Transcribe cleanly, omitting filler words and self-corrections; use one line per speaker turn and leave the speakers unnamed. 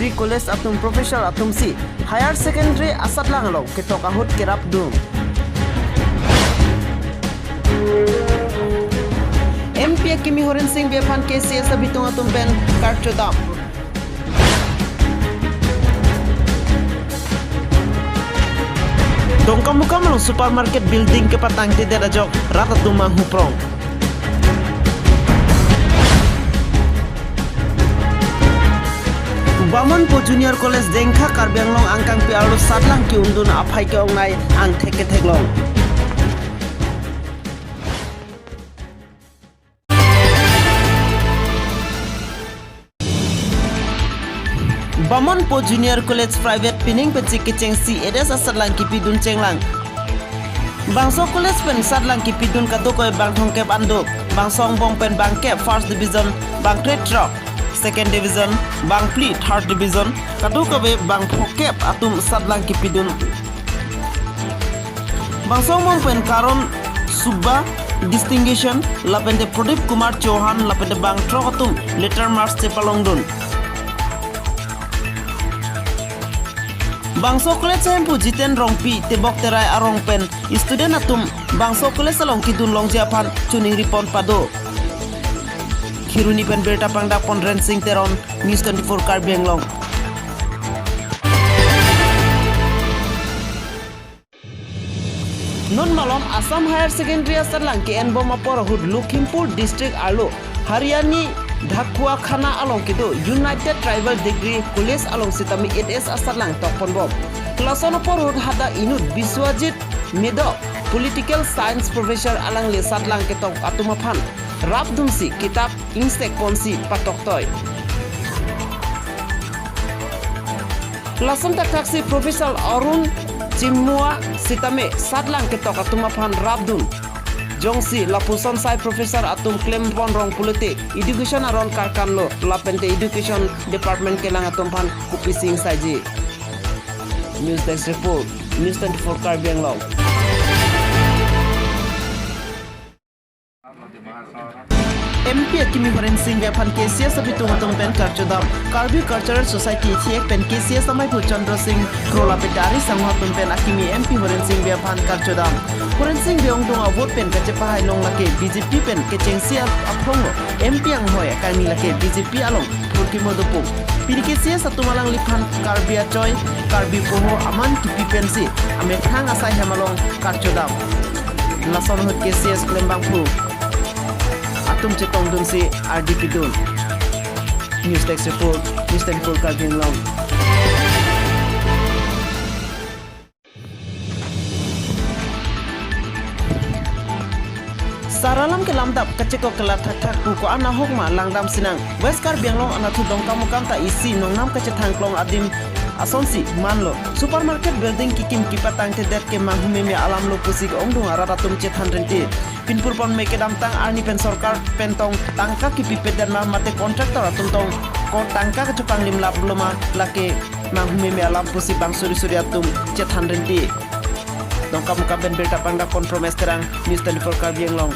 Degree College atum Professor atum si Higher Secondary asat lang along ketok ahut kerap dung. MP Kimi Horen Singh Bephan KCS abitung atum ben karchodam. Dongkam muka malong supermarket building ke patang tidak ada jok rata tumang huprong. Bamon po Junior College Dengkha Karbianglong angkang pi alo sadlang ki undun aphai ke ongnai ang theke theklong. Bamon po Junior College Private Pining Pecik Keceng CEDS asadlang ki pidun cenglang. Bangso College pen sadlang ki pidun katukoy bang thongkep anduk. Bangsong bong pen bangkep First Division bang trade truck. Second Division bang pli Third Division katukoy bang thongkep atum sadlang ki pidun. Bangsong bong pen karon Subba Distinguished lapende Pradip Kumar Chauhan lapende bang truck atum letter marks cepalongdun. Bangso College hempu jiten rongpi tebok terai arong pen student atum Bangso College along kidun long japan chuning ripon pado khiruni pen berta pangda pon rensing teron News 24 Karbianglong. Non malom Assam Higher Secondary asarlang ke enboma porahud Lukhimpur District alo Haryani Dhakua Khana along kido United Tribal Degree College along sitami 8S asarlang tokpon bob. Klasono porhud hada inut Biswajit Medo Political Science Professor alang le satlang ketok atumaphan rap dumsi kitab insek ponsi patoktoy. Klasom taksi Professor Arun Chimua sitame satlang ketok atumaphan rap dum. Jongsi Lapuson Sai Professor atum claim pon rong politik education aron karkan lo lapente education department kelang atum pan kupi sing saji. News Desk Report News 24 Karbianglong. MP Kimi Horen Singh Bephan KCS abitung atum pen karchodam Karbi Cultural Society thiek pen KCS amai pu Chandra Singh krola pedari samha tum pen akimi MP Horen Singh Bephan karchodam Horen Singh beong dong avot pen kacepa hai long lake BJP pen keceng siap aphong MP ang hoya kami lake BJP along purki modopu pini KCS atumalang liphan Karbi Achoy Karbi poho aman kipi pensi ame thang asai hamalong karchodam lason hot KCS klembang pu atum cetong dun si RDP dun. News Desk Report News 24 Karbianglong. Saralam ke lamdap keceko kelat thak buku ana hokma langdam sinang West Karbianglong ana thu dongkam mukam ta isi nongnam kece thangklong adim asonsi manlo supermarket building kikim kipatang te det ke manghume me alam lo pusik ongdung arata tum cethan renti pinpur pon meke damtang arni pen sarkar pentong tangka ki pipeden ma mate kontraktor atum tong ko tangka ke chupang lim lap loma lake manghume me alam pusi bang suri suri atum cethan renti dongkam mukam ben berta pangda kompromis terang News 24 Karbianglong.